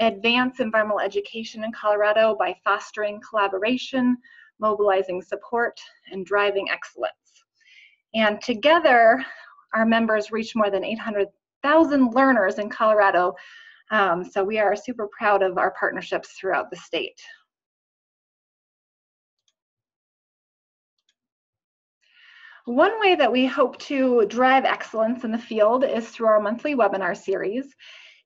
advance environmental education in Colorado by fostering collaboration, mobilizing support, and driving excellence. And together, our members reach more than 800,000 learners in Colorado. So we are super proud of our partnerships throughout the state. One way that we hope to drive excellence in the field is through our monthly webinar series.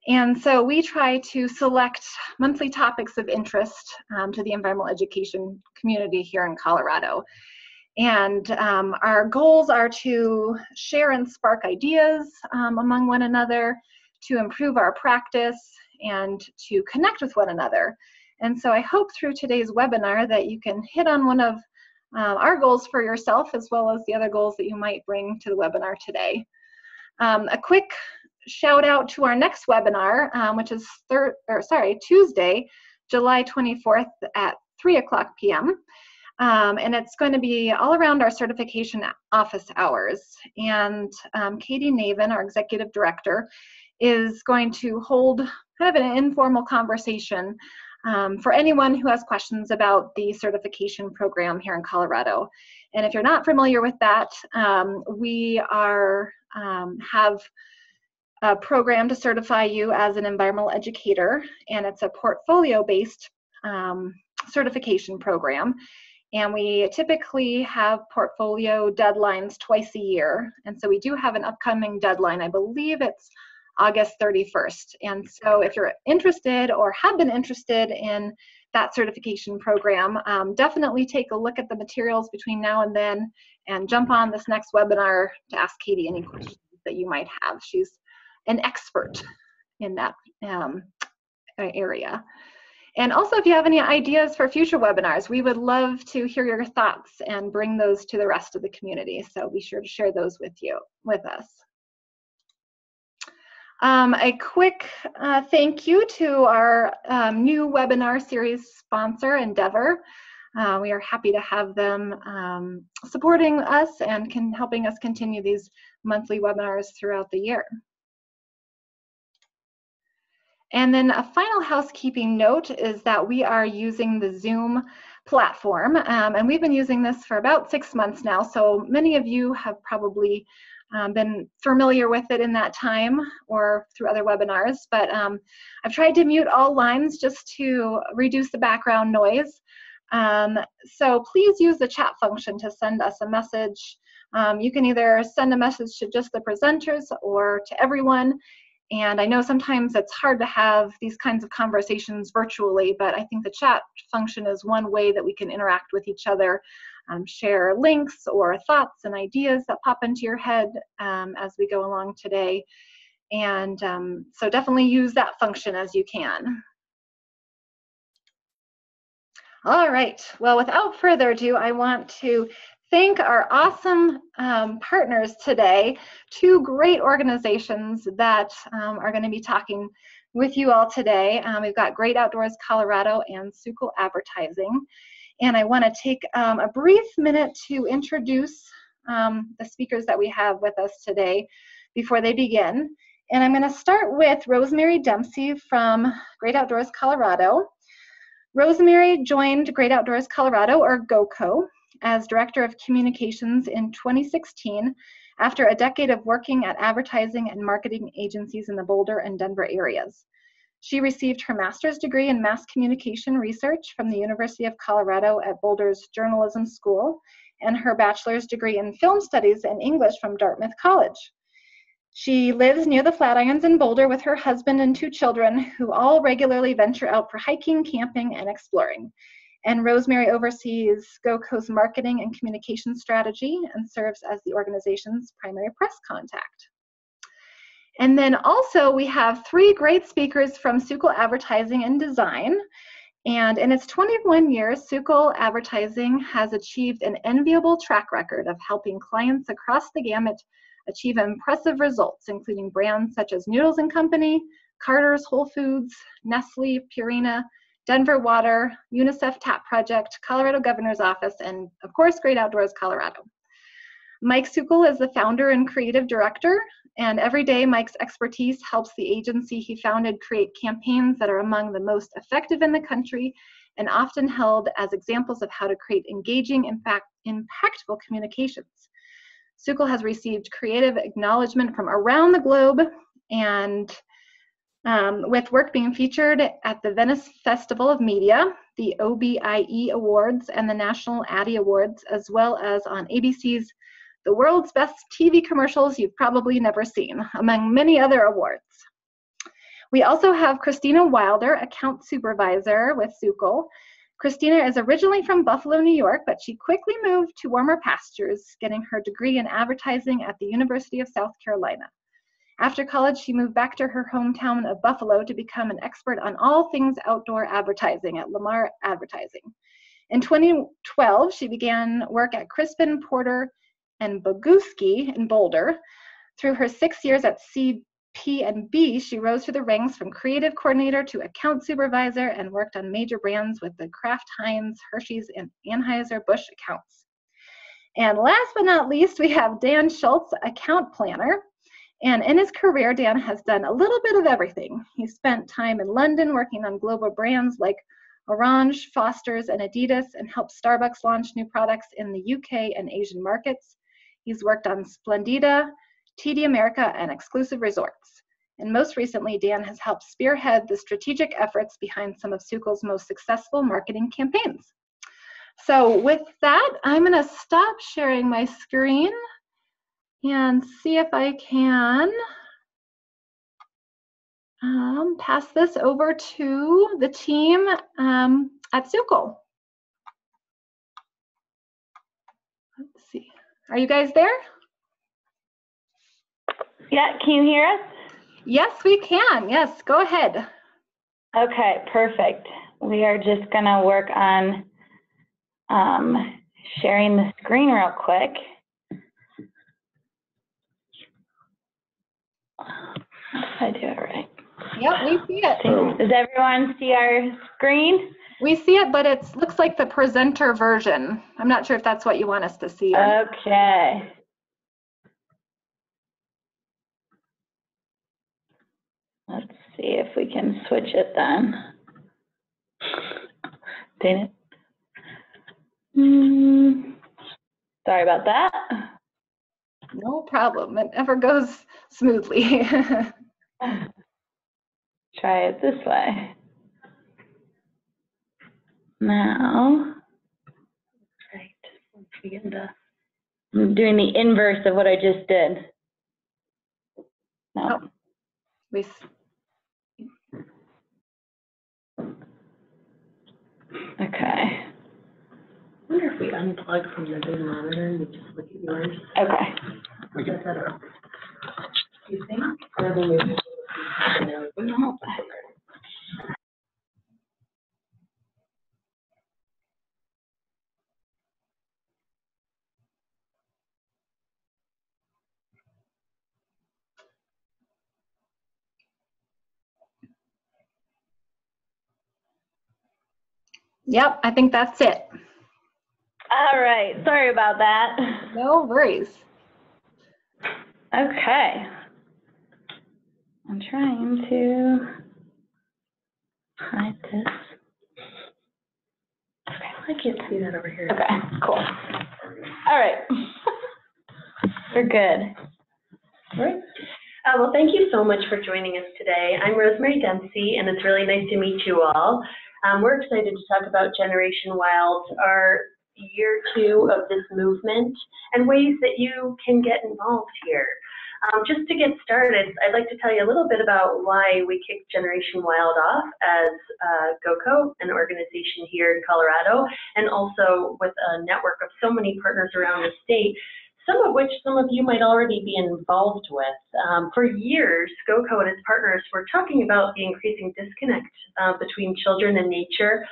And so we try to select monthly topics of interest to the environmental education community here in Colorado. And our goals are to share and spark ideas among one another, to improve our practice, and to connect with one another. And so I hope through today's webinar that you can hit on one of our goals for yourself, as well as the other goals that you might bring to the webinar today. A quick shout out to our next webinar, which is Tuesday, July 24th at 3:00 p.m. And it's going to be all around our certification office hours. And Katie Navin, our executive director, is going to hold kind of an informal conversation for anyone who has questions about the certification program here in Colorado. And if you're not familiar with that, we have a program to certify you as an environmental educator, and it's a portfolio-based certification program. And we typically have portfolio deadlines twice a year. And so we do have an upcoming deadline. I believe it's August 31st. And so if you're interested or have been interested in that certification program, definitely take a look at the materials between now and then and jump on this next webinar to ask Katie any questions that you might have. She's an expert in that area. And also, if you have any ideas for future webinars, we would love to hear your thoughts and bring those to the rest of the community. So be sure to share those with us. A quick thank you to our new webinar series sponsor, Endeavor. We are happy to have them supporting us and helping us continue these monthly webinars throughout the year. And then a final housekeeping note is that we are using the Zoom platform, and we've been using this for about 6 months now, so many of you have probably been familiar with it in that time or through other webinars, but I've tried to mute all lines just to reduce the background noise. So please use the chat function to send us a message. You can either send a message to just the presenters or to everyone. And I know sometimes it's hard to have these kinds of conversations virtually, but I think the chat function is one way that we can interact with each other, share links or thoughts and ideas that pop into your head as we go along today. And so definitely use that function as you can. All right, well, without further ado, I want to thank our awesome partners today, 2 great organizations that are going to be talking with you all today. We've got Great Outdoors Colorado and Sucal Advertising. And I want to take a brief minute to introduce the speakers that we have with us today before they begin. And I'm going to start with Rosemary Dempsey from Great Outdoors Colorado. Rosemary joined Great Outdoors Colorado, or GOCO, as Director of Communications in 2016 after a decade of working at advertising and marketing agencies in the Boulder and Denver areas. She received her master's degree in mass communication research from the University of Colorado at Boulder's Journalism School and her bachelor's degree in film studies and English from Dartmouth College. She lives near the Flatirons in Boulder with her husband and 2 children who all regularly venture out for hiking, camping, and exploring. And Rosemary oversees GOCO's marketing and communication strategy and serves as the organization's primary press contact. And then also we have 3 great speakers from Sucal Advertising and Design. And in its 21 years, Sucal Advertising has achieved an enviable track record of helping clients across the gamut achieve impressive results, including brands such as Noodles & Company, Carter's Whole Foods, Nestle, Purina, Denver Water, UNICEF TAP Project, Colorado Governor's Office, and of course, Great Outdoors Colorado. Mike Sukol is the founder and creative director, and every day Mike's expertise helps the agency he founded create campaigns that are among the most effective in the country and often held as examples of how to create engaging, impactful communications. Sukol has received creative acknowledgement from around the globe, and with work being featured at the Venice Festival of Media, the OBIE Awards, and the National Addy Awards, as well as on ABC's The World's Best TV Commercials You've Probably Never Seen, among many other awards. We also have Christina Wilder, account supervisor with Sukol. Christina is originally from Buffalo, New York, but she quickly moved to warmer pastures, getting her degree in advertising at the University of South Carolina. After college, she moved back to her hometown of Buffalo to become an expert on all things outdoor advertising at Lamar Advertising. In 2012, she began work at Crispin, Porter, and Boguski in Boulder. Through her 6 years at CP&B, she rose through the ranks from creative coordinator to account supervisor and worked on major brands with the Kraft Heinz, Hershey's, and Anheuser-Busch accounts. And last but not least, we have Dan Schultz, account planner. And in his career, Dan has done a little bit of everything. He spent time in London working on global brands like Orange, Foster's, and Adidas, and helped Starbucks launch new products in the UK and Asian markets. He's worked on Splendida, TD America, and Exclusive Resorts. And most recently, Dan has helped spearhead the strategic efforts behind some of Sukol's most successful marketing campaigns. So with that, I'm going to stop sharing my screen and see if I can pass this over to the team at Sukol. Let's see. Are you guys there? Yeah, can you hear us? Yes, we can. Yes, go ahead. Okay, perfect. We are just going to work on sharing the screen real quick. I do it right. Yep, we see it. Does everyone see our screen? We see it, but it looks like the presenter version. I'm not sure if that's what you want us to see. Okay. Let's see if we can switch it then. Dang it. Sorry about that. No problem. It never goes smoothly. Try it this way. Now, right. I'm doing the inverse of what I just did. No. Oh, we. Okay. I wonder if we unplug from the Zoom monitor and we just look at yours. Okay. We can set it up. Do you think? Or do we? No. Yep, I think that's it. All right. Sorry about that. No worries. Okay. I'm trying to hide this. I can't see that over here. Okay, cool. All right. We're good. All right. Well, thank you so much for joining us today. I'm Rosemary Dempsey, and it's really nice to meet you all. We're excited to talk about Generation Wild, our year 2 of this movement, and ways that you can get involved here. Just to get started, I'd like to tell you a little bit about why we kicked Generation Wild off as GOCO, an organization here in Colorado, and also with a network of so many partners around the state, some of which some of you might already be involved with. For years, GOCO and its partners were talking about the increasing disconnect between children and nature,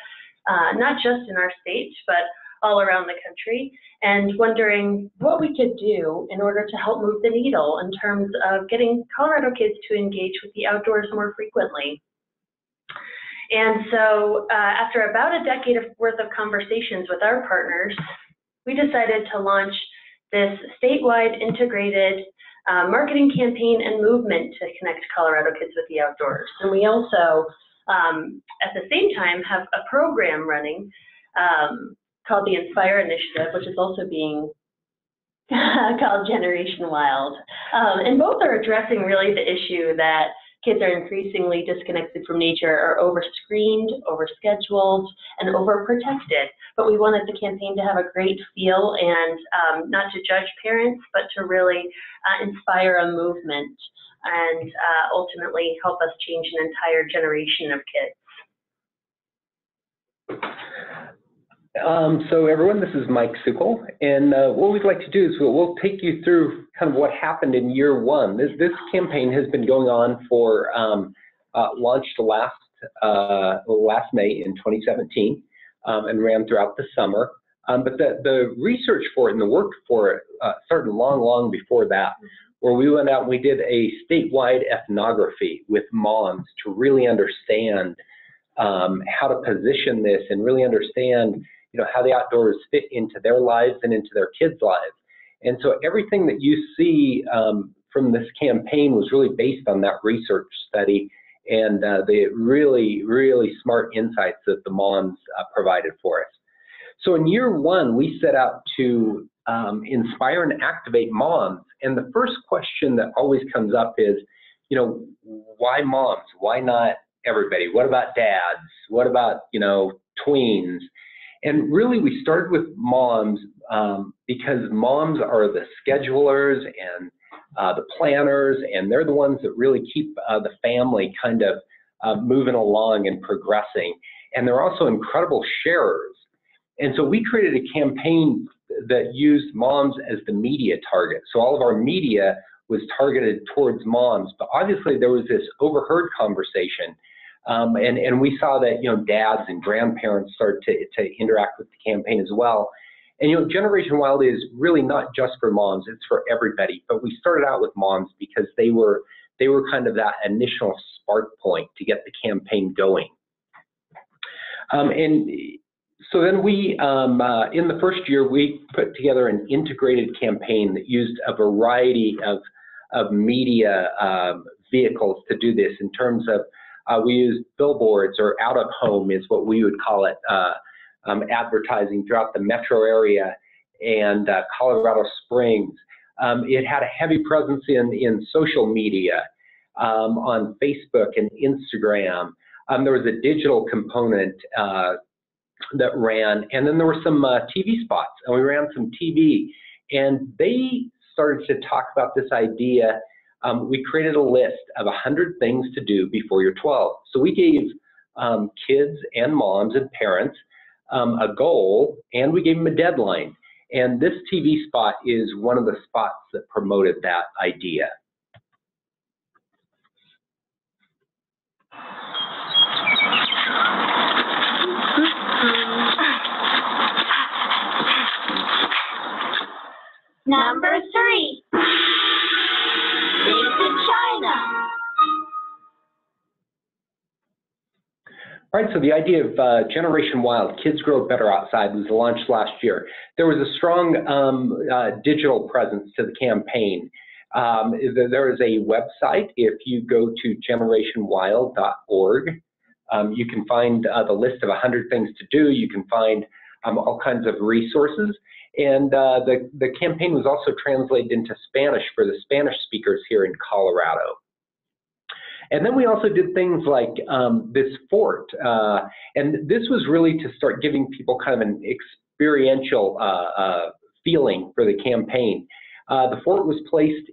not just in our state, but all around the country, and wondering what we could do in order to help move the needle in terms of getting Colorado kids to engage with the outdoors more frequently. And so after about a decade worth of conversations with our partners, we decided to launch this statewide integrated marketing campaign and movement to connect Colorado kids with the outdoors. And we also, at the same time, have a program running called the Inspire Initiative, which is also being called Generation Wild. And both are addressing really the issue that kids are increasingly disconnected from nature, are over-screened, over-scheduled, and over-protected. But we wanted the campaign to have a great feel and not to judge parents, but to really inspire a movement and ultimately help us change an entire generation of kids. So everyone, this is Mike Sukol, and what we'd like to do is we'll take you through kind of what happened in year one. This campaign has been going on for, launched last May in 2017 and ran throughout the summer. But the research for it and the work for it started long before that, where we went out and we did a statewide ethnography with moms to really understand how to position this and really understand how the outdoors fit into their lives and into their kids' lives. And so everything that you see from this campaign was really based on that research study and the really smart insights that the moms provided for us. So in year one, we set out to inspire and activate moms. And the first question that always comes up is, why moms? Why not everybody? What about dads? What about, tweens? And really, we started with moms because moms are the schedulers and the planners, and they're the ones that really keep the family kind of moving along and progressing. And they're also incredible sharers. And so we created a campaign that used moms as the media target. So all of our media was targeted towards moms, but obviously there was this overheard conversation. And we saw that, dads and grandparents started to interact with the campaign as well. And, Generation Wild is really not just for moms, it's for everybody. But we started out with moms because they were kind of that initial spark point to get the campaign going. And so then we, in the first year, we put together an integrated campaign that used a variety of media vehicles to do this in terms of we used billboards, or out of home is what we would call it, advertising throughout the metro area and Colorado Springs. It had a heavy presence in social media, on Facebook and Instagram. There was a digital component that ran, and then there were some TV spots, and we ran some TV, and they started to talk about this idea. We created a list of 100 things to do before you're 12. So we gave kids and moms and parents a goal, and we gave them a deadline. And this TV spot is one of the spots that promoted that idea. Number 3. China. All right, so the idea of Generation Wild, Kids Grow Better Outside, was launched last year. There was a strong digital presence to the campaign. There is a website. If you go to generationwild.org, you can find the list of 100 things to do. You can find all kinds of resources. And the campaign was also translated into Spanish for the Spanish speakers here in Colorado. And then we also did things like this fort. And this was really to start giving people kind of an experiential feeling for the campaign. The fort was placed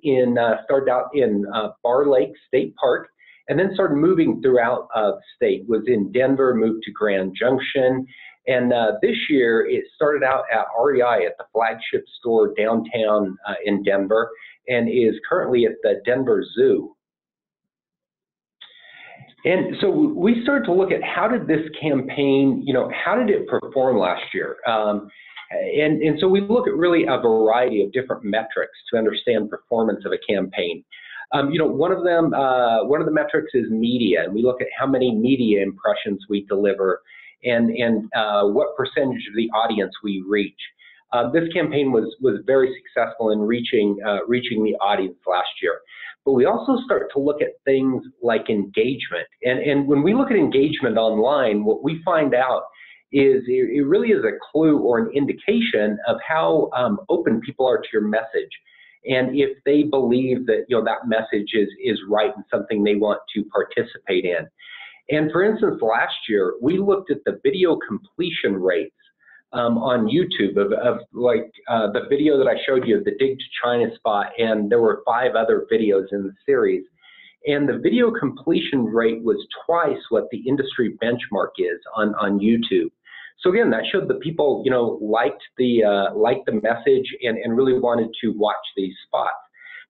started out in Bar Lake State Park, and then started moving throughout the state. Was in Denver, moved to Grand Junction. And this year, it started out at REI at the flagship store downtown in Denver, and is currently at the Denver Zoo. And so we started to look at how did this campaign, how did it perform last year? And so we look at really a variety of different metrics to understand performance of a campaign. One of the metrics is media, and we look at how many media impressions we deliver and what percentage of the audience we reach. This campaign was very successful in reaching the audience last year. But we also start to look at things like engagement. And when we look at engagement online, what we find out is it really is a clue or an indication of how open people are to your message. And if they believe that that message is right and something they want to participate in. And for instance, last year, we looked at the video completion rates on YouTube of the video that I showed you, the Dig to China spot, and there were 5 other videos in the series. And the video completion rate was twice what the industry benchmark is on YouTube. So again, that showed that people, liked the message and really wanted to watch these spots.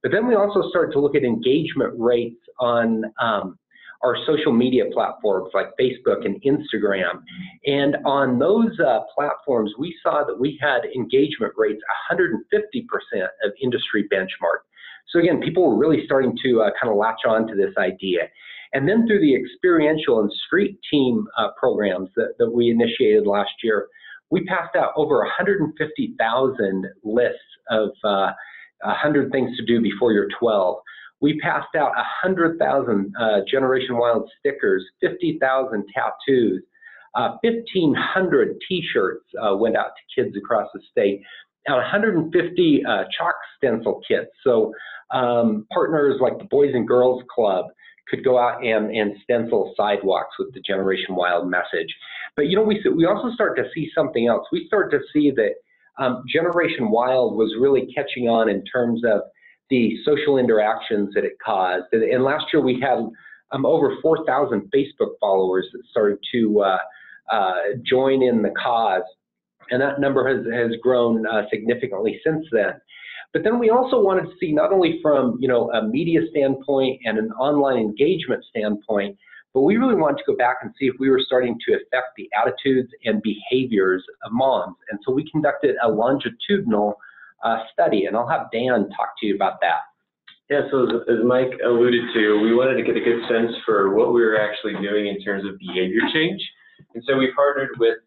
But then we also started to look at engagement rates on our social media platforms like Facebook and Instagram. And on those platforms, we saw that we had engagement rates 150% of industry benchmark. So again, people were really starting to kind of latch on to this idea. And then through the experiential and street team programs that we initiated last year, we passed out over 150,000 lists of 100 things to do before you're 12. We passed out 100,000 Generation Wild stickers, 50,000 tattoos, 1,500 T-shirts went out to kids across the state, and 150 chalk stencil kits. So partners like the Boys and Girls Club could go out and stencil sidewalks with the Generation Wild message. But we also start to see something else. We start to see that Generation Wild was really catching on in terms of the social interactions that it caused. And last year we had over 4,000 Facebook followers that started to join in the cause. And that number has grown significantly since then. But then we also wanted to see, not only from a media standpoint and an online engagement standpoint, but we really wanted to go back and see if we were starting to affect the attitudes and behaviors of moms. And so we conducted a longitudinal study, and I'll have Dan talk to you about that. Yeah, so as Mike alluded to, we wanted to get a good sense for what we were actually doing in terms of behavior change. And so we partnered with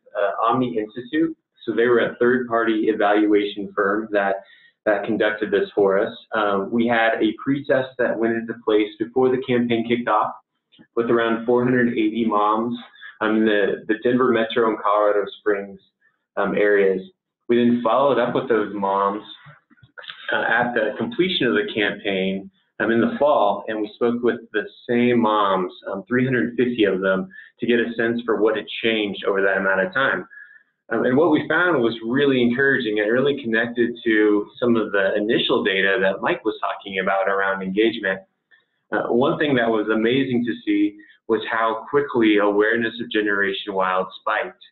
Omni Institute. So they were a third-party evaluation firm that conducted this for us. We had a pre-test that went into place before the campaign kicked off with around 480 moms in the Denver Metro and Colorado Springs areas. We then followed up with those moms at the completion of the campaign in the fall, and we spoke with the same moms, 350 of them, to get a sense for what had changed over that amount of time. And what we found was really encouraging and really connected to some of the initial data that Mike was talking about around engagement. One thing that was amazing to see was how quickly awareness of Generation Wild spiked.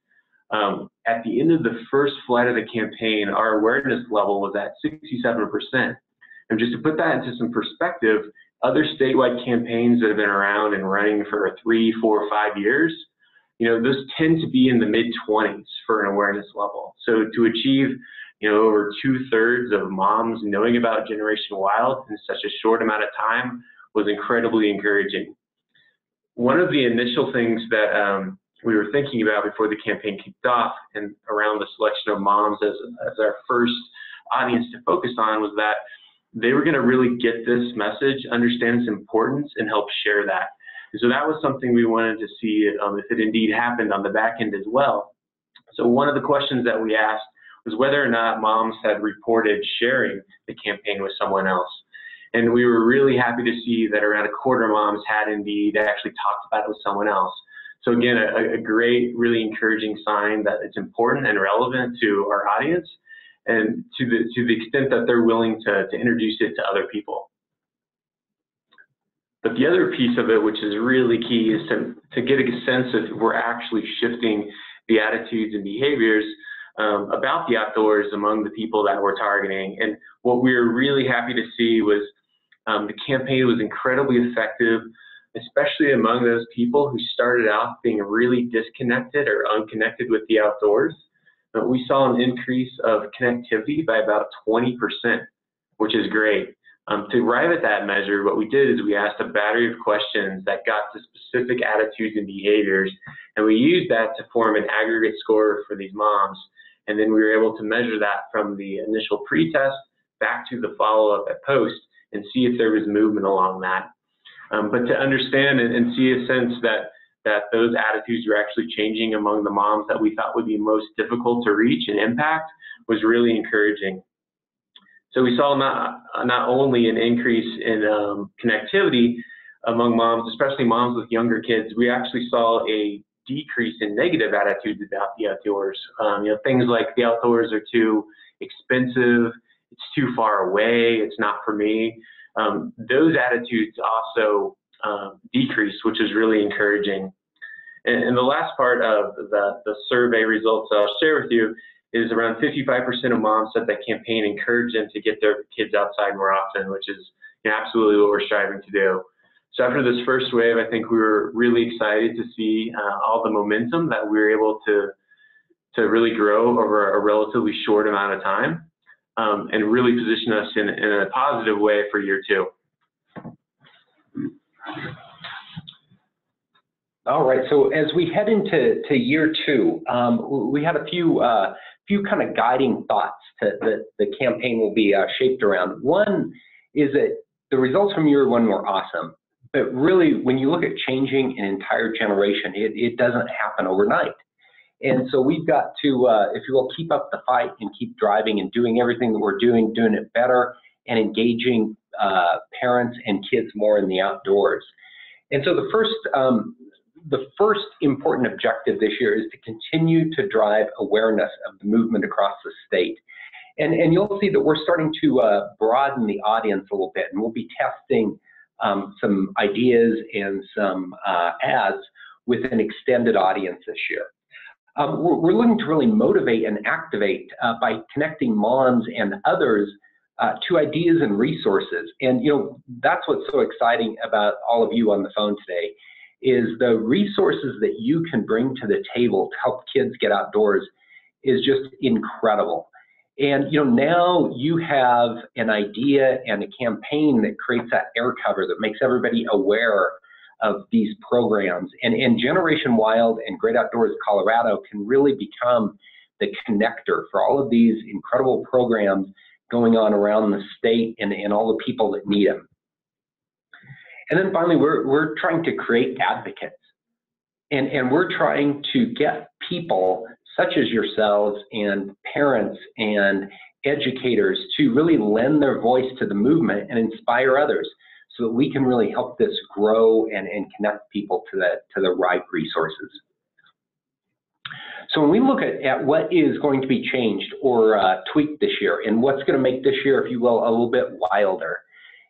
At the end of the first flight of the campaign, our awareness level was at 67%. And just to put that into some perspective, other statewide campaigns that have been around and running for 3, 4, 5 years, those tend to be in the mid-20s for an awareness level. So to achieve, over 2/3 of moms knowing about Generation Wild in such a short amount of time was incredibly encouraging. One of the initial things that we were thinking about before the campaign kicked off and around the selection of moms as our first audience to focus on was that they were going to really get this message, understand its importance, and help share that. And so that was something we wanted to see if it indeed happened on the back end as well. So one of the questions that we asked was whether or not moms had reported sharing the campaign with someone else. And we were really happy to see that around a quarter of moms had indeed actually talked about it with someone else. So again, a great, really encouraging sign that it's important and relevant to our audience, and to the extent that they're willing to introduce it to other people. But the other piece of it, which is really key, is to get a sense of if we're actually shifting the attitudes and behaviors about the outdoors among the people that we're targeting. And what we were really happy to see was the campaign was incredibly effective, especially among those people who started out being really disconnected or unconnected with the outdoors. But we saw an increase of connectivity by about 20%, which is great. To arrive at that measure, what we did is we asked a battery of questions that got to specific attitudes and behaviors, and we used that to form an aggregate score for these moms. And then we were able to measure that from the initial pre-test back to the follow-up at post and see if there was movement along that. But to understand and see a sense that those attitudes were actually changing among the moms that we thought would be most difficult to reach and impact was really encouraging. So we saw not only an increase in connectivity among moms, especially moms with younger kids, we actually saw a decrease in negative attitudes about the outdoors. Things like the outdoors are too expensive, it's too far away, it's not for me. Those attitudes also decreased, which is really encouraging. And the last part of the survey results I'll share with you is around 55% of moms said that campaign encouraged them to get their kids outside more often, which is absolutely what we're striving to do. So after this first wave, I think we were really excited to see all the momentum that we were able to really grow over a relatively short amount of time, and really position us in a positive way for year 2. All right, so as we head into year 2, we had a few kind of guiding thoughts that the campaign will be shaped around. One is that the results from year 1 were awesome, but really when you look at changing an entire generation, it doesn't happen overnight. And so we've got to, if you will, keep up the fight and keep driving and doing everything that we're doing it better, and engaging parents and kids more in the outdoors. And so the first important objective this year is to continue to drive awareness of the movement across the state. And you'll see that we're starting to broaden the audience a little bit, and we'll be testing some ideas and some ads with an extended audience this year. We're looking to really motivate and activate by connecting moms and others to ideas and resources. And that's what's so exciting about all of you on the phone today, is the resources that you can bring to the table to help kids get outdoors is just incredible. And now you have an idea and a campaign that creates that air cover that makes everybody aware of these programs. And Generation Wild and Great Outdoors Colorado can really become the connector for all of these incredible programs going on around the state and all the people that need them. And then finally, we're trying to create advocates. And we're trying to get people such as yourselves and parents and educators to really lend their voice to the movement and inspire others, so that we can really help this grow and connect people to the right resources. So when we look at what is going to be changed or tweaked this year, and what's going to make this year, if you will, a little bit wilder,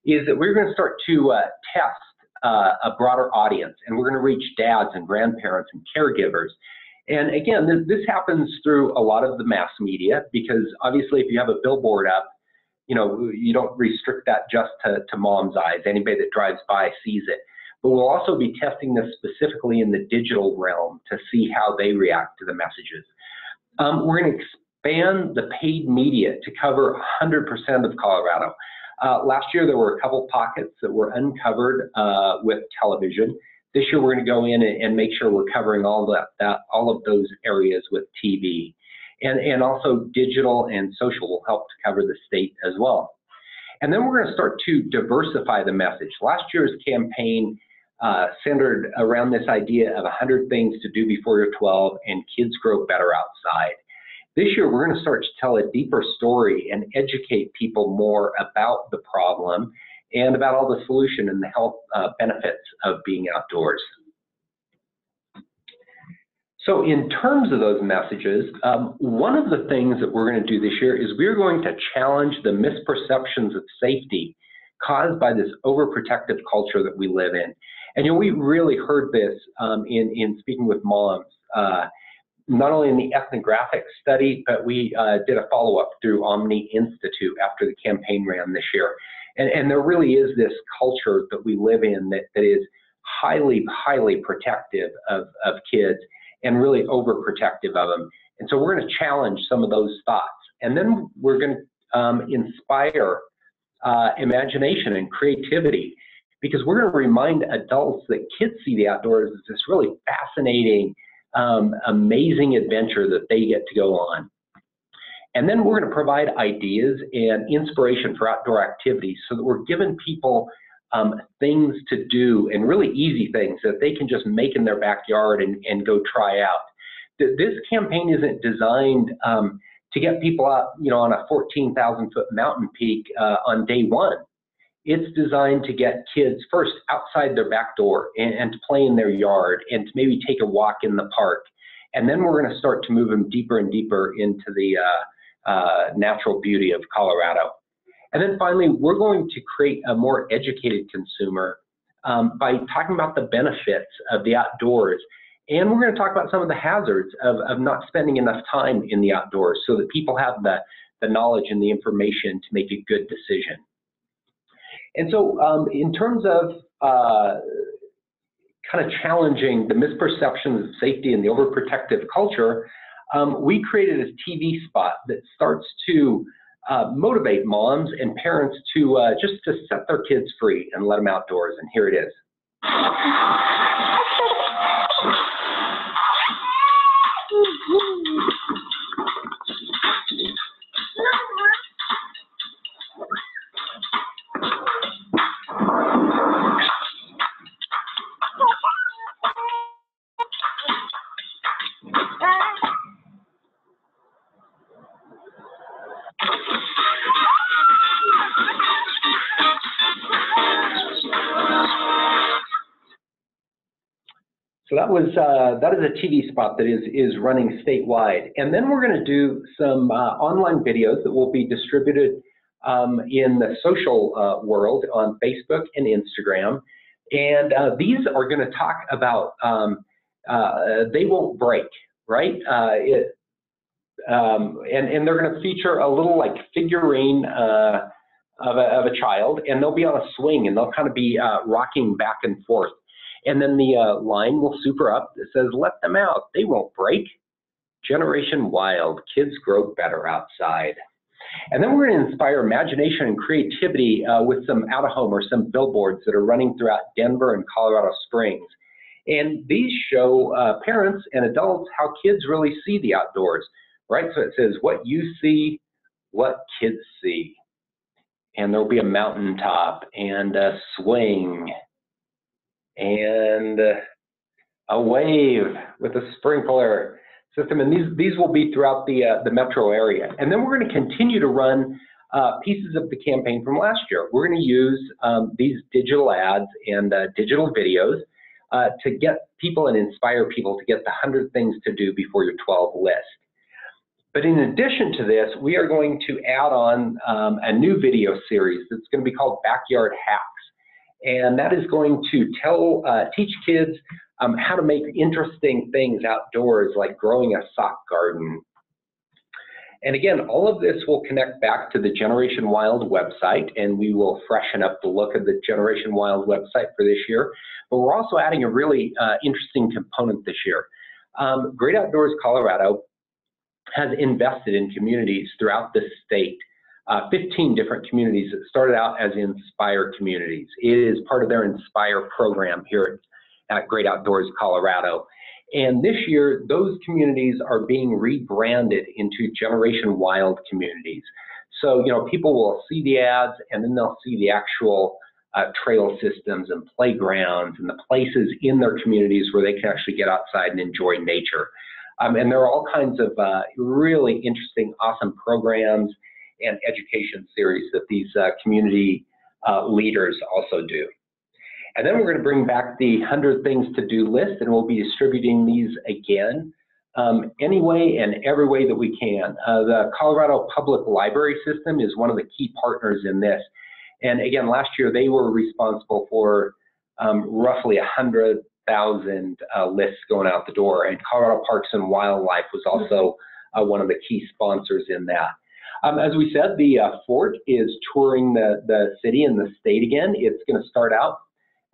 is that we're going to start to test a broader audience, and we're going to reach dads and grandparents and caregivers. And again, this happens through a lot of the mass media, because obviously if you have a billboard up, you don't restrict that just to mom's eyes. Anybody that drives by sees it. But we'll also be testing this specifically in the digital realm to see how they react to the messages. We're going to expand the paid media to cover 100% of Colorado. Last year there were a couple pockets that were uncovered with television. This year we're going to go in and make sure we're covering all of those areas with TV. And also digital and social will help to cover the state as well. And then we're going to start to diversify the message. Last year's campaign centered around this idea of 100 things to do before you're 12 and kids grow better outside. This year we're going to start to tell a deeper story and educate people more about the problem and about all the solution and the health benefits of being outdoors. So in terms of those messages, one of the things that we're going to do this year is we're going to challenge the misperceptions of safety caused by this overprotective culture that we live in. And we really heard this in speaking with moms, not only in the ethnographic study, but we did a follow-up through Omni Institute after the campaign ran this year. And there really is this culture that we live in that is highly, highly protective of kids, and really overprotective of them. And so we're going to challenge some of those thoughts. And then we're going to inspire imagination and creativity, because we're going to remind adults that kids see the outdoors as this really fascinating, amazing adventure that they get to go on. And then we're going to provide ideas and inspiration for outdoor activities so that we're giving people things to do, and really easy things that they can just make in their backyard and go try out. This campaign isn't designed to get people out, on a 14,000-foot mountain peak on day one. It's designed to get kids first outside their back door and to play in their yard and to maybe take a walk in the park. And then we're going to start to move them deeper and deeper into the natural beauty of Colorado. And then finally, we're going to create a more educated consumer by talking about the benefits of the outdoors. And we're going to talk about some of the hazards of not spending enough time in the outdoors so that people have the knowledge and the information to make a good decision. And so in terms of kind of challenging the misperceptions of safety and the overprotective culture, we created a TV spot that starts to motivate moms and parents to just to set their kids free and let them outdoors. And here it is. So that is a TV spot that is running statewide. And then we're going to do some online videos that will be distributed in the social world on Facebook and Instagram. And these are going to talk about they won't break, right? And they're going to feature a little like figurine of a child, and they'll be on a swing, and they'll kind of be rocking back and forth. And then the line will super up that says, "Let them out, they won't break. Generation Wild, kids grow better outside." And then we're going to inspire imagination and creativity with some out-of-home or some billboards that are running throughout Denver and Colorado Springs. And these show parents and adults how kids really see the outdoors, right? So it says, "What you see, what kids see." And there'll be a mountaintop and a swing and a wave with a sprinkler system, and these will be throughout the metro area. And then we're going to continue to run pieces of the campaign from last year. We're going to use these digital ads and digital videos to get people and inspire people to get the 100 things to do before your 12 list. But in addition to this, we are going to add on a new video series that's going to be called Backyard Hacks. And that is going to teach kids how to make interesting things outdoors, like growing a sock garden. And again, all of this will connect back to the Generation Wild website, and we will freshen up the look of the Generation Wild website for this year. But we're also adding a really interesting component this year. Great Outdoors Colorado has invested in communities throughout the state. 15 different communities that started out as Inspire communities. It is part of their Inspire program here at Great Outdoors Colorado. And this year, those communities are being rebranded into Generation Wild communities. So, people will see the ads, and then they'll see the actual trail systems and playgrounds and the places in their communities where they can actually get outside and enjoy nature. And there are all kinds of really interesting, awesome programs and education series that these community leaders also do. And then we're going to bring back the 100 things to do list, and we'll be distributing these again any way and every way that we can. The Colorado Public Library System is one of the key partners in this. And again, last year they were responsible for roughly 100,000 lists going out the door, and Colorado Parks and Wildlife was also one of the key sponsors in that. As we said, the fort is touring the city and the state again. It's going to start out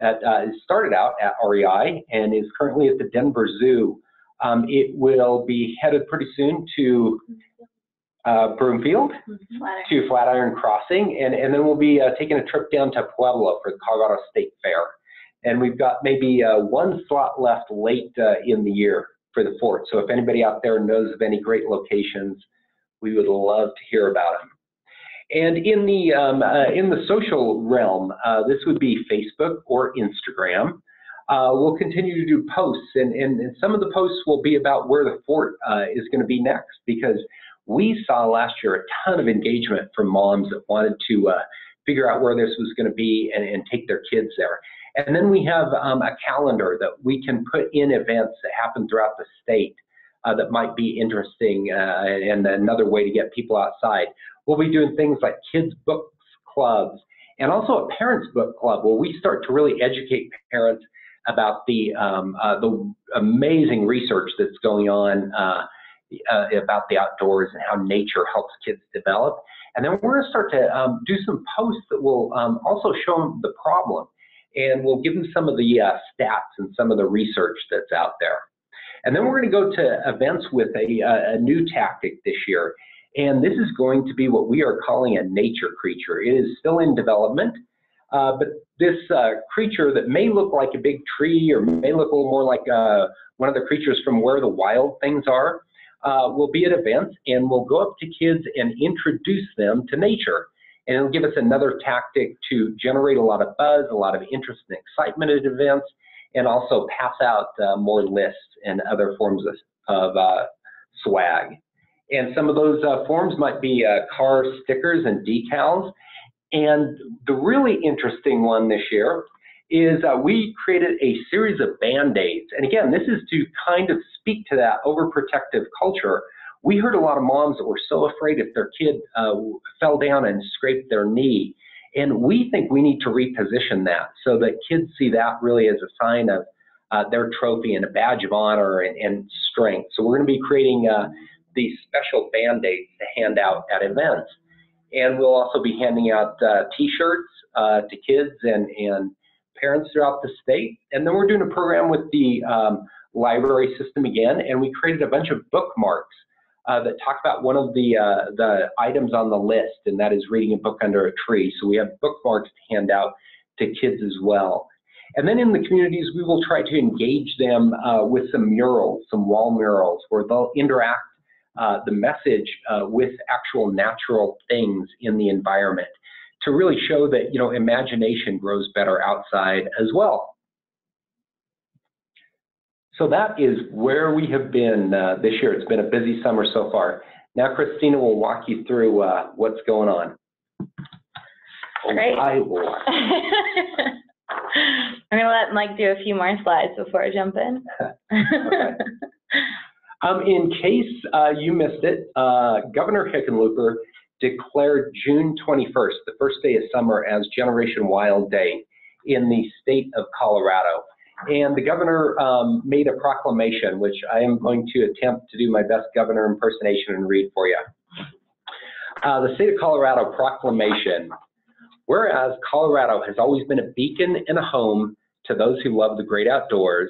at, it started out at REI and is currently at the Denver Zoo. It will be headed pretty soon to Broomfield, to Flatiron Crossing, and then we'll be taking a trip down to Pueblo for the Colorado State Fair. And we've got maybe one slot left late in the year for the fort. So if anybody out there knows of any great locations, We would love to hear about them. And in the social realm, this would be Facebook or Instagram. We'll continue to do posts, and some of the posts will be about where the fort is going to be next, because we saw last year a ton of engagement from moms that wanted to figure out where this was going to be and take their kids there. And then we have a calendar that we can put in events that happen throughout the state that might be interesting, and another way to get people outside. We'll be doing things like kids' books clubs, and also a parents' book club, where we start to really educate parents about the amazing research that's going on about the outdoors and how nature helps kids develop. And then we're going to start to do some posts that will also show them the problem, and we'll give them some of the stats and some of the research that's out there. And then we're going to go to events with a new tactic this year, and this is going to be what we are calling a nature creature. It is still in development, but this creature that may look like a big tree or may look a little more like one of the creatures from Where the Wild Things Are, will be at events, and we'll go up to kids and introduce them to nature. And it'll give us another tactic to generate a lot of buzz, a lot of interest and excitement at events, and also pass out more lists and other forms of swag. And some of those forms might be car stickers and decals. And the really interesting one this year is we created a series of Band-Aids. And again, this is to kind of speak to that overprotective culture. We heard a lot of moms that were so afraid if their kid fell down and scraped their knee. And we think we need to reposition that so that kids see that really as a sign of their trophy and a badge of honor and strength. So we're going to be creating these special Band-Aids to hand out at events. And we'll also be handing out T-shirts to kids and parents throughout the state. And then we're doing a program with the library system again, and we created a bunch of bookmarks that talk about one of the items on the list, and that is reading a book under a tree. So we have bookmarks to hand out to kids as well. And then in the communities, we will try to engage them with some murals, some wall murals, where they'll interact the message with actual natural things in the environment to really show that, you know, imagination grows better outside as well. So that is where we have been this year. It's been a busy summer so far. Now Christina will walk you through what's going on. Great. I will. I'm going to let Mike do a few more slides before I jump in. Okay. In case you missed it, Governor Hickenlooper declared June 21st, the first day of summer, as Generation Wild Day in the state of Colorado. And the governor made a proclamation, which I am going to attempt to do my best governor impersonation and read for you. The state of Colorado proclamation. Whereas Colorado has always been a beacon and a home to those who love the great outdoors,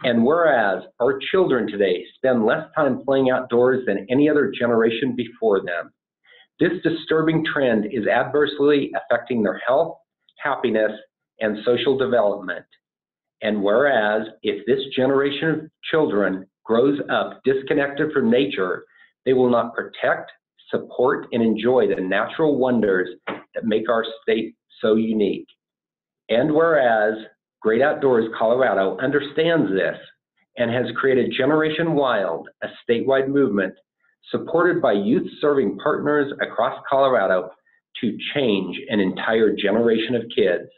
and whereas our children today spend less time playing outdoors than any other generation before them, this disturbing trend is adversely affecting their health, happiness, and social development. And whereas if this generation of children grows up disconnected from nature, they will not protect, support, and enjoy the natural wonders that make our state so unique. And whereas Great Outdoors Colorado understands this and has created Generation Wild, a statewide movement supported by youth-serving partners across Colorado to change an entire generation of kids.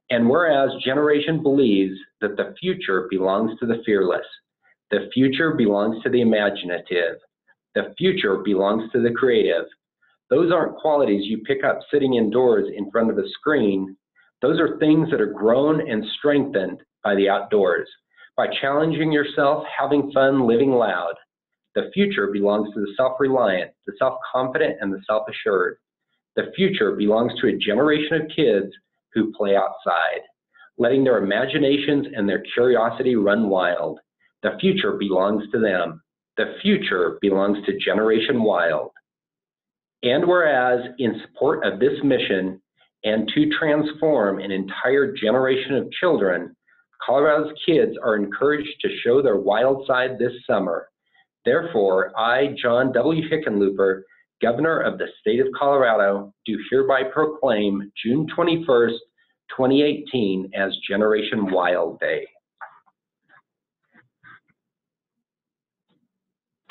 And whereas Generation believes that the future belongs to the fearless, the future belongs to the imaginative, the future belongs to the creative. Those aren't qualities you pick up sitting indoors in front of a screen. Those are things that are grown and strengthened by the outdoors, by challenging yourself, having fun, living loud. The future belongs to the self-reliant, the self-confident, and the self-assured. The future belongs to a generation of kids who play outside, letting their imaginations and their curiosity run wild. The future belongs to them. The future belongs to Generation Wild. And whereas in support of this mission and to transform an entire generation of children, Colorado's kids are encouraged to show their wild side this summer. Therefore, I, John W. Hickenlooper, Governor of the State of Colorado, do hereby proclaim June 21st, 2018 as Generation Wild Day.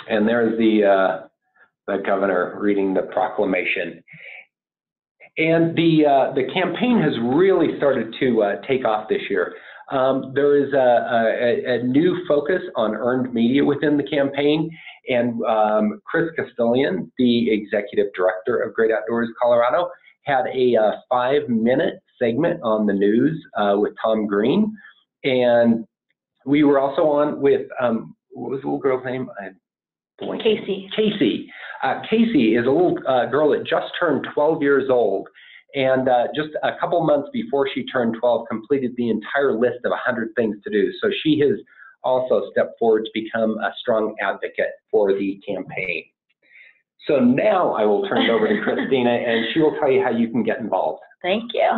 And there's the governor reading the proclamation. And the campaign has really started to take off this year. There is a new focus on earned media within the campaign, and Chris Castellian, the Executive Director of Great Outdoors Colorado, had a 5-minute segment on the news with Tom Green. And we were also on with, what was the little girl's name? Casey. Casey. Casey is a little girl that just turned 12 years old, and just a couple months before she turned 12, completed the entire list of 100 things to do. So she has also stepped forward to become a strong advocate for the campaign. So now I will turn it over to Christina, and she will tell you how you can get involved. Thank you.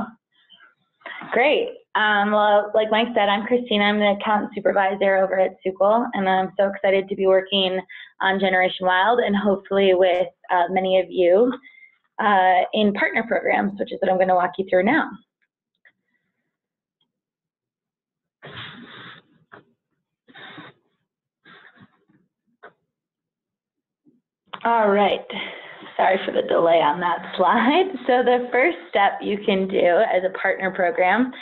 Great. Well, like Mike said, I'm Christina. I'm the account supervisor over at SUCL, and I'm so excited to be working on Generation Wild and hopefully with many of you in partner programs, which is what I'm going to walk you through now. All right. Sorry for the delay on that slide. So the first step you can do as a partner program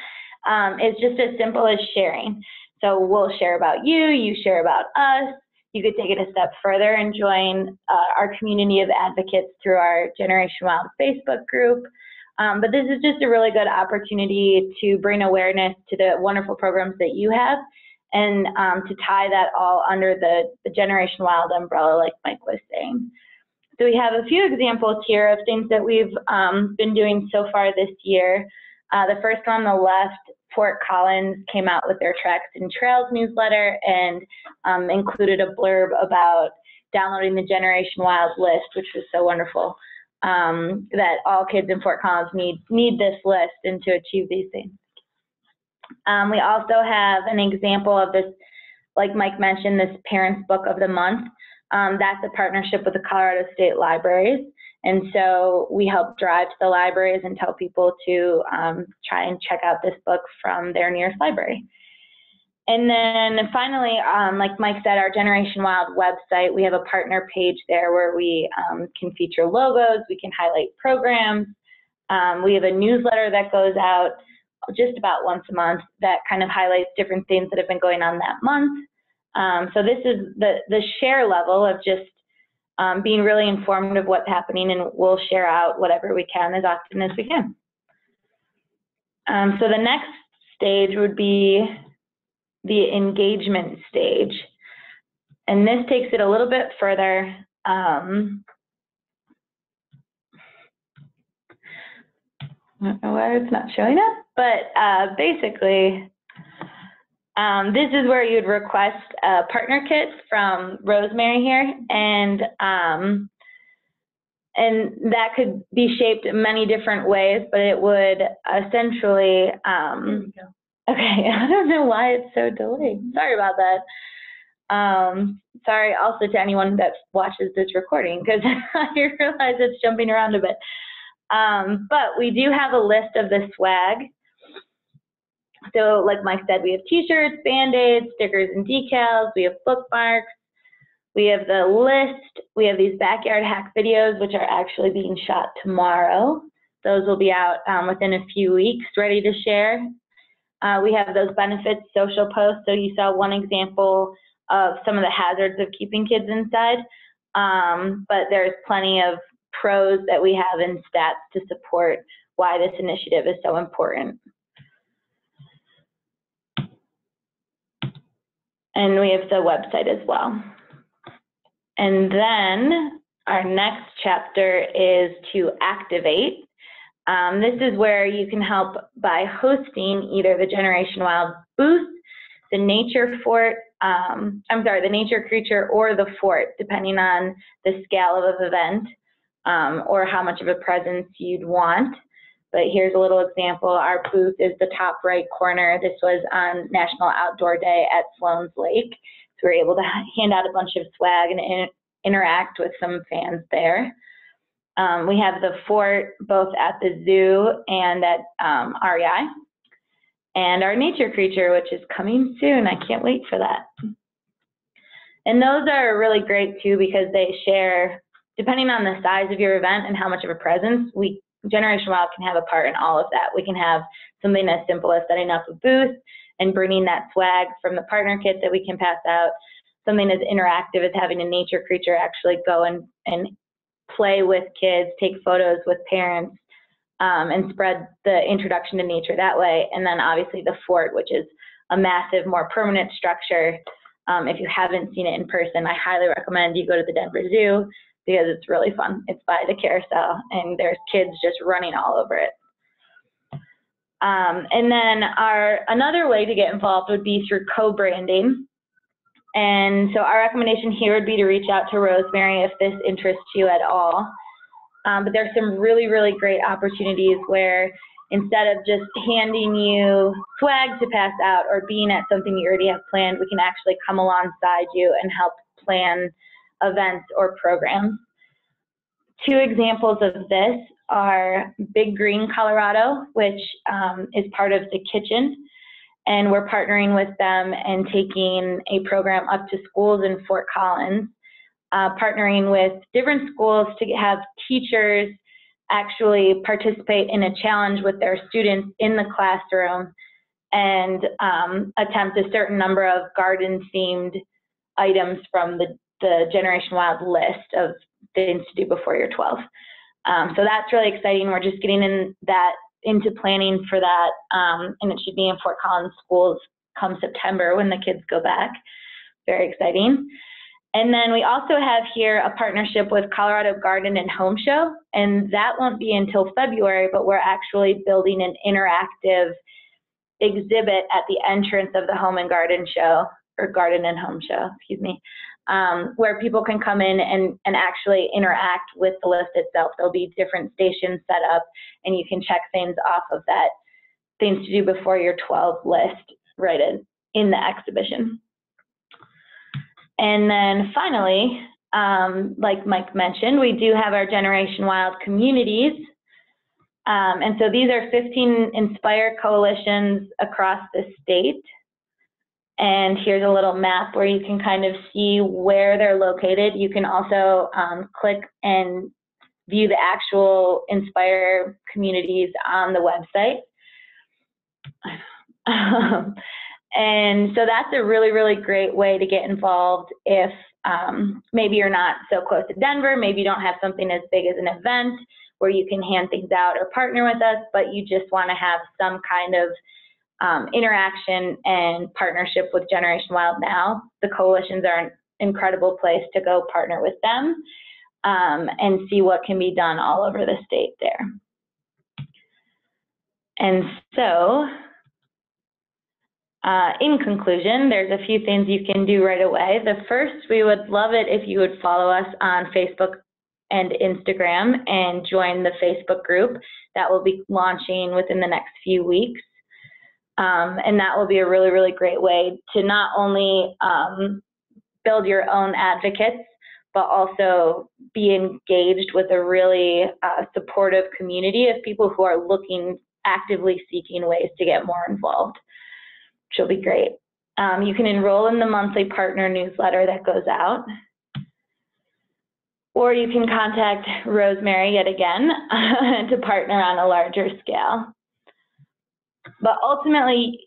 is just as simple as sharing. So we'll share about you, you share about us. You could take it a step further and join our community of advocates through our Generation Wild Facebook group. But this is just a really good opportunity to bring awareness to the wonderful programs that you have and to tie that all under the Generation Wild umbrella, like Mike was saying. So we have a few examples here of things that we've been doing so far this year. The first on the left, Fort Collins came out with their Tracks and Trails newsletter and included a blurb about downloading the Generation Wild list, which was so wonderful, that all kids in Fort Collins need this list and to achieve these things. We also have an example of this, like Mike mentioned, this Parents Book of the Month. That's a partnership with the Colorado State Libraries. And so we help drive to the libraries and tell people to try and check out this book from their nearest library. And then finally, like Mike said, our Generation Wild website, we have a partner page there where we can feature logos, we can highlight programs. We have a newsletter that goes out just about once a month that kind of highlights different things that have been going on that month. So this is the share level of just being really informed of what's happening, and we'll share out whatever we can as often as we can. So the next stage would be the engagement stage. And this takes it a little bit further. I don't know why it's not showing up, but basically, this is where you'd request a partner kit from Rosemary here, and that could be shaped in many different ways, but it would essentially, okay, I don't know why it's so delayed. Sorry about that. Sorry also to anyone that watches this recording, because I realize it's jumping around a bit. But we do have a list of the swag. So like Mike said, we have t-shirts, band-aids, stickers and decals, we have bookmarks, we have the list, we have these backyard hack videos, which are actually being shot tomorrow. Those will be out within a few weeks, ready to share. We have those benefits social posts. So you saw one example of some of the hazards of keeping kids inside, but there's plenty of pros that we have in stats to support why this initiative is so important. And we have the website as well. And then our next chapter is to activate. This is where you can help by hosting either the Generation Wild booth, the nature fort, the nature creature, or the fort, depending on the scale of the event or how much of a presence you'd want. But here's a little example. Our booth is the top right corner. This was on National Outdoor Day at Sloan's Lake. So we were able to hand out a bunch of swag and interact with some fans there. We have the fort both at the zoo and at REI. And our nature creature, which is coming soon. I can't wait for that. And those are really great too, because they share, depending on the size of your event and how much of a presence, Generation Wild can have a part in all of that. We can have something as simple as setting up a booth and bringing that swag from the partner kit that we can pass out. Something as interactive as having a nature creature actually go and play with kids, take photos with parents, and spread the introduction to nature that way. And then obviously the fort, which is a massive, more permanent structure. If you haven't seen it in person, I highly recommend you go to the Denver Zoo because it's really fun. It's by the carousel and there's kids just running all over it. And then another way to get involved would be through co-branding. And so our recommendation here would be to reach out to Rosemary if this interests you at all. But there's some really, really great opportunities where instead of just handing you swag to pass out or being at something you already have planned, we can actually come alongside you and help plan events or programs. Two examples of this are Big Green Colorado, which is part of the kitchen. And we're partnering with them and taking a program up to schools in Fort Collins, partnering with different schools to have teachers actually participate in a challenge with their students in the classroom and attempt a certain number of garden-themed items from the Generation Wild list of things to do before you're 12. So that's really exciting. We're just getting into planning for that, and it should be in Fort Collins schools come September when the kids go back. Very exciting. And then we also have here a partnership with Colorado Garden and Home Show, and that won't be until February, but we're actually building an interactive exhibit at the entrance of the Home and Garden Show, or Garden and Home Show, excuse me, where people can come in and actually interact with the list itself. There'll be different stations set up, and you can check things off of that things to do before you're 12 list right in the exhibition. And then finally, like Mike mentioned, we do have our Generation Wild communities. And so these are 15 Inspire coalitions across the state. And here's a little map where you can kind of see where they're located. You can also click and view the actual Inspire communities on the website. And so that's a really, really great way to get involved if maybe you're not so close to Denver, maybe you don't have something as big as an event where you can hand things out or partner with us, but you just want to have some kind of interaction and partnership with Generation Wild now. The coalitions are an incredible place to go partner with them and see what can be done all over the state there. And so, in conclusion, there's a few things you can do right away. The first, we would love it if you would follow us on Facebook and Instagram and join the Facebook group that will be launching within the next few weeks. And that will be a really, really great way to not only build your own advocates, but also be engaged with a really supportive community of people who are actively seeking ways to get more involved, which will be great. You can enroll in the monthly partner newsletter that goes out, or you can contact Rosemary yet again to partner on a larger scale. But ultimately,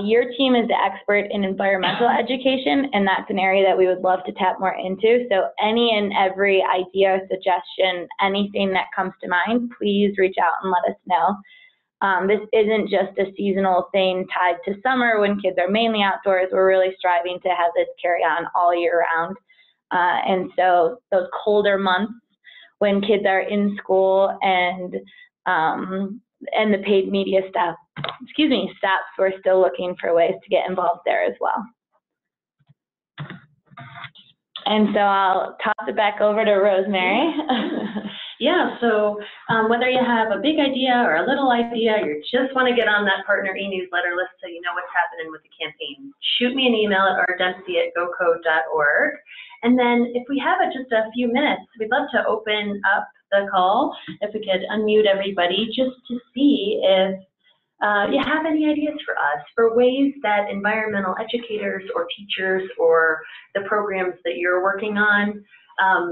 your team is the expert in environmental education, and that's an area that we would love to tap more into. So any and every idea, suggestion, anything that comes to mind, please reach out and let us know. This isn't just a seasonal thing tied to summer when kids are mainly outdoors. We're really striving to have this carry on all year round. And so those colder months when kids are in school and the paid media staff, we're still looking for ways to get involved there as well. And so I'll toss it back over to Rosemary. Yeah, so whether you have a big idea or a little idea, you just want to get on that partner e-newsletter list so you know what's happening with the campaign, shoot me an email at rdempsey@goco.org. And then if we have just a few minutes, we'd love to open up the call, if we could unmute everybody, just to see if you have any ideas for us for ways that environmental educators or teachers or the programs that you're working on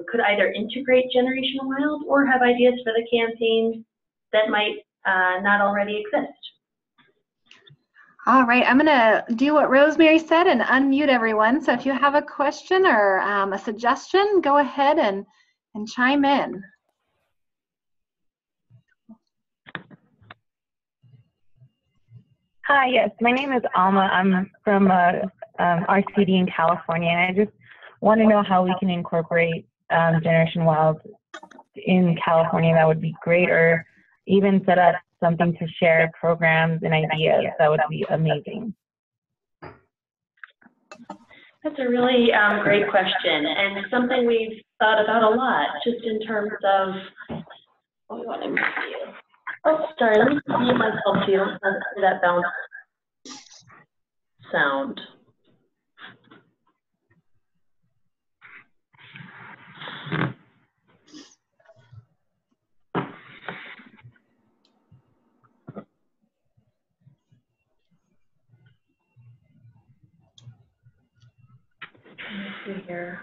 could either integrate Generation Wild or have ideas for the campaign that might not already exist. All right, I'm going to do what Rosemary said and unmute everyone. So if you have a question or a suggestion, go ahead and chime in. Hi, yes, my name is Alma. I'm from RCD in California, and I just want to know how we can incorporate Generation Wild in California. That would be great, or even set up something to share programs and ideas. That would be amazing. That's a really great question, and something we've thought about a lot, just in terms of, oh, sorry, let me mute myself so you don't have that bounce sound. Let me see here.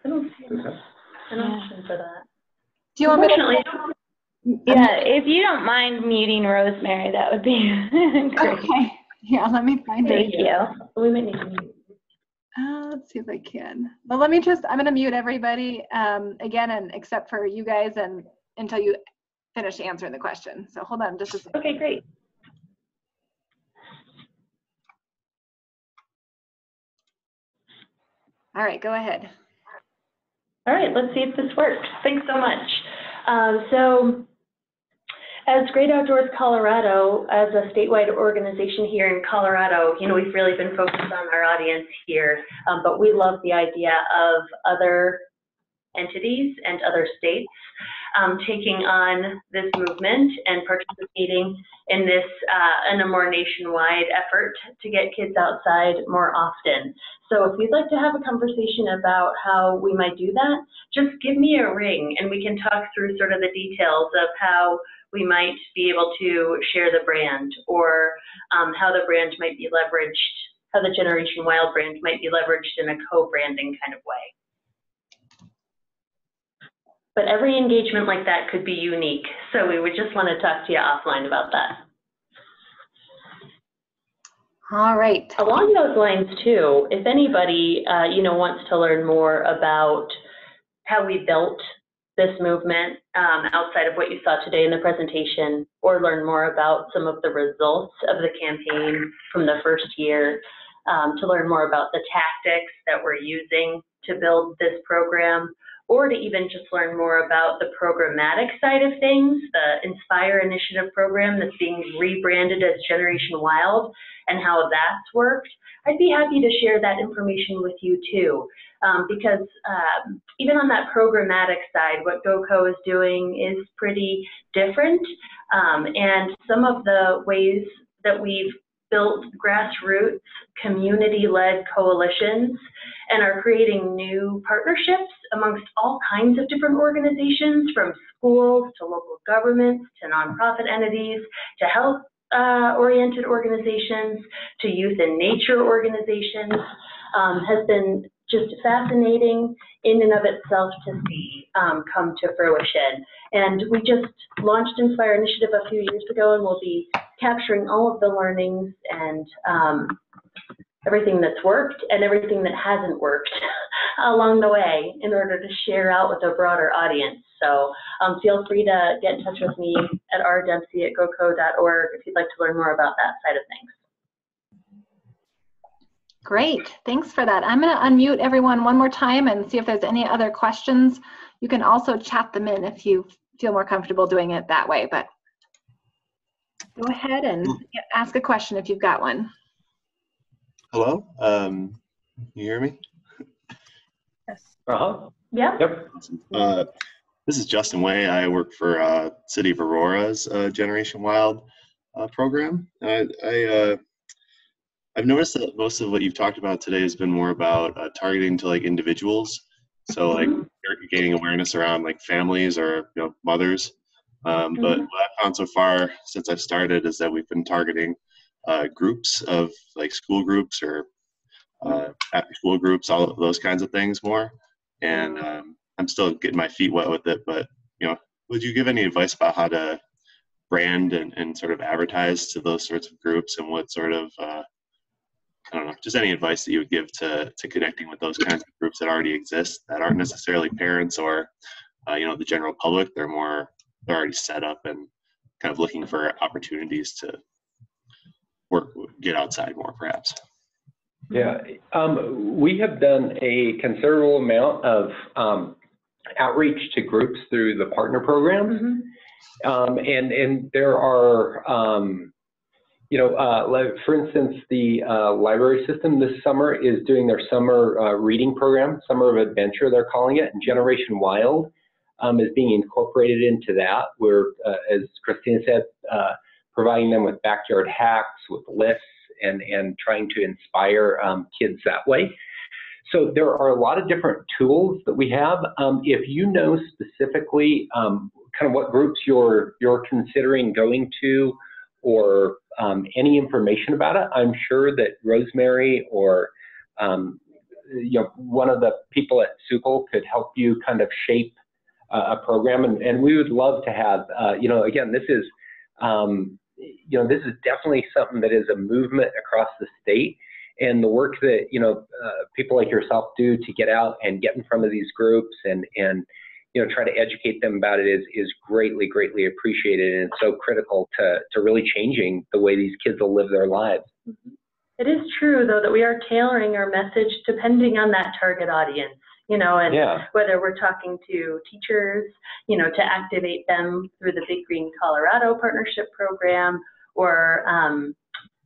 I don't see an option for that. Do you want me Unfortunately, Yeah, if you don't mind muting Rosemary, that would be great. Okay. Yeah, let me find it. Thank you. we might need to mute. Let's see if I can. Well, let me just, I'm going to mute everybody again, and except for you guys, and until you finish answering the question. So hold on just a second. Okay, great. All right, go ahead. All right, let's see if this works. Thanks so much. So as Great Outdoors Colorado, as a statewide organization here in Colorado, you know, we've really been focused on our audience here, but we love the idea of other entities and other states taking on this movement and participating in this in a more nationwide effort to get kids outside more often. So if you'd like to have a conversation about how we might do that, just give me a ring and we can talk through sort of the details of how we might be able to share the brand, or how the brand might be leveraged, how the Generation Wild brand might be leveraged in a co-branding kind of way. But every engagement like that could be unique. So we would just want to talk to you offline about that. All right. Along those lines too, if anybody you know, wants to learn more about how we built this movement outside of what you saw today in the presentation, or learn more about some of the results of the campaign from the first year, to learn more about the tactics that we're using to build this program, or to even just learn more about the programmatic side of things, the Inspire Initiative program that's being rebranded as Generation Wild, and how that's worked, I'd be happy to share that information with you too. Because even on that programmatic side, what GOCO is doing is pretty different. And some of the ways that we've built grassroots, community-led coalitions and are creating new partnerships amongst all kinds of different organizations, from schools to local governments to nonprofit entities to health-oriented organizations to youth and nature organizations, has been just fascinating in and of itself to see come to fruition. And we just launched Inspire Initiative a few years ago, and we'll be capturing all of the learnings and everything that's worked and everything that hasn't worked along the way in order to share out with a broader audience. So feel free to get in touch with me at rdempsey@goco.org if you'd like to learn more about that side of things. Great, thanks for that. I'm going to unmute everyone one more time and see if there's any other questions. You can also chat them in if you feel more comfortable doing it that way, but go ahead and ask a question if you've got one. Hello, you hear me? Yes. Uh-huh. Yeah. Yep. Awesome. This is Justin Way. I work for City of Aurora's Generation Wild program. I've noticed that most of what you've talked about today has been more about targeting to like individuals. So like you're gaining awareness around like families or mothers. But what I've found so far since I've started is that we've been targeting groups of like school groups or after school groups, all of those kinds of things more. And I'm still getting my feet wet with it, but would you give any advice about how to brand and sort of advertise to those sorts of groups, and what sort of I don't know, just any advice that you would give to connecting with those kinds of groups that already exist, that aren't necessarily parents or the general public? They're already set up and kind of looking for opportunities to get outside more, perhaps. Yeah, we have done a considerable amount of outreach to groups through the partner programs, and there are, like, for instance, the library system this summer is doing their summer reading program, Summer of Adventure, they're calling it, and Generation Wild is being incorporated into that. We're, as Christina said, providing them with backyard hacks, with lists, and trying to inspire kids that way. So there are a lot of different tools that we have. If you know specifically kind of what groups you're considering going to, or any information about it, I'm sure that Rosemary or one of the people at SUCL could help you kind of shape a program, and we would love to have again, this is this is definitely something that is a movement across the state, and the work that people like yourself do to get out and get in front of these groups and try to educate them about it is greatly appreciated, and it's so critical to really changing the way these kids will live their lives. It is true, though, that we are tailoring our message depending on that target audience, and whether we're talking to teachers, to activate them through the Big Green Colorado Partnership Program, or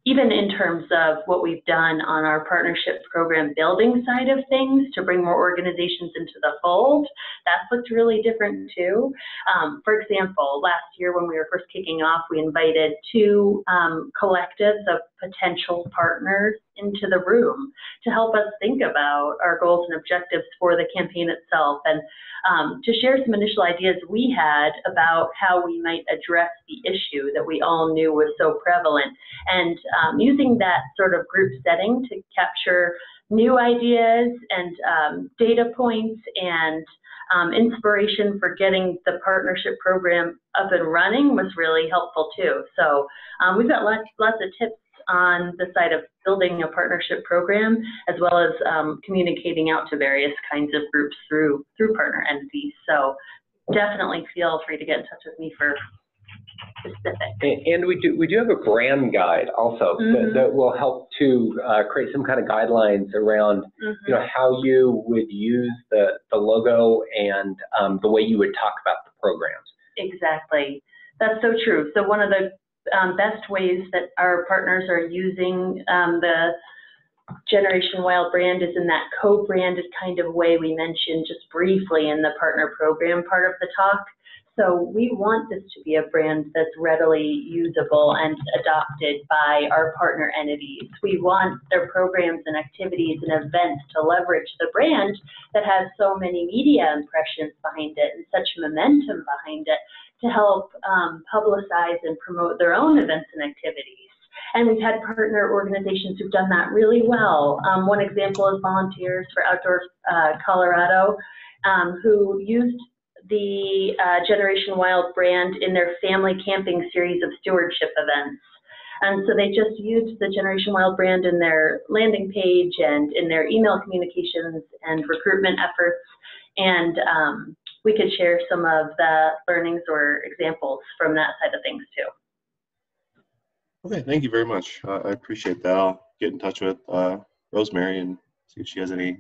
even in terms of what we've done on our partnership program building side of things to bring more organizations into the fold, that's looked really different too. For example, last year when we were first kicking off, we invited 2 collectives of potential partners into the room to help us think about our goals and objectives for the campaign itself, and to share some initial ideas we had about how we might address the issue that we all knew was so prevalent, and using that sort of group setting to capture new ideas and data points and inspiration for getting the partnership program up and running was really helpful too. So we've got lots of tips on the side of building a partnership program, as well as communicating out to various kinds of groups through partner entities. So definitely feel free to get in touch with me for specific. And we do have a brand guide also that will help to create some kind of guidelines around how you would use the logo and the way you would talk about the programs. Exactly, that's so true. So one of the best ways that our partners are using the Generation Wild brand is in that co-branded kind of way we mentioned just briefly in the partner program part of the talk. So we want this to be a brand that's readily usable and adopted by our partner entities. We want their programs and activities and events to leverage the brand that has so many media impressions behind it and such momentum behind it to help publicize and promote their own events and activities. And we've had partner organizations who've done that really well. One example is Volunteers for Outdoor Colorado, who used the Generation Wild brand in their family camping series of stewardship events. And so they just used the Generation Wild brand in their landing page and in their email communications and recruitment efforts. And we could share some of the learnings or examples from that side of things too. Okay, thank you very much. I appreciate that. I'll get in touch with Rosemary and see if she has any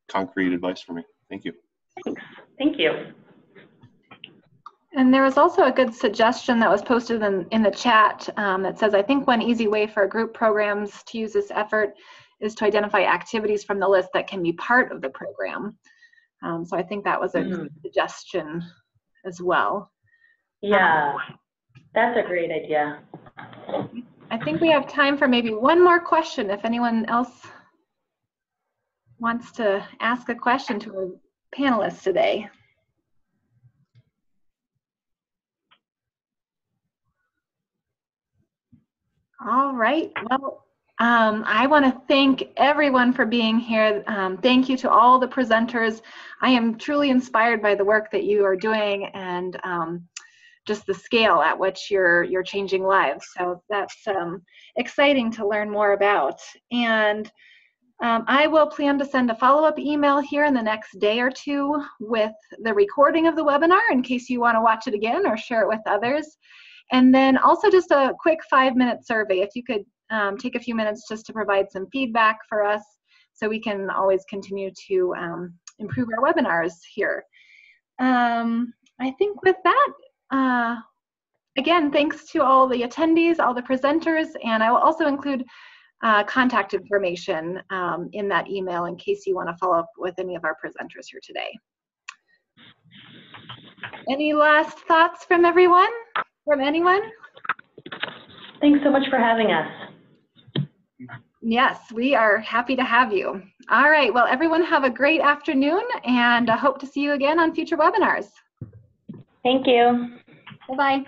concrete advice for me. Thank you. Thanks. Thank you. And there was also a good suggestion that was posted in the chat that says, I think one easy way for group programs to use this effort is to identify activities from the list that can be part of the program. So I think that was a good suggestion as well. Yeah, that's a great idea. I think we have time for maybe one more question if anyone else wants to ask a question to our panelists today. All right, well, I want to thank everyone for being here. Thank you to all the presenters. I am truly inspired by the work that you are doing and just the scale at which you're changing lives. So that's exciting to learn more about. And I will plan to send a follow-up email here in the next day or two with the recording of the webinar in case you want to watch it again or share it with others. And then also just a quick 5-minute survey. If you could take a few minutes just to provide some feedback for us so we can always continue to improve our webinars here. I think with that, again, thanks to all the attendees, all the presenters, and I will also include contact information in that email in case you want to follow up with any of our presenters here today. Any last thoughts from everyone? From anyone? Thanks so much for having us. Yes, we are happy to have you. All right, well, everyone have a great afternoon and I hope to see you again on future webinars. Thank you. Bye-bye.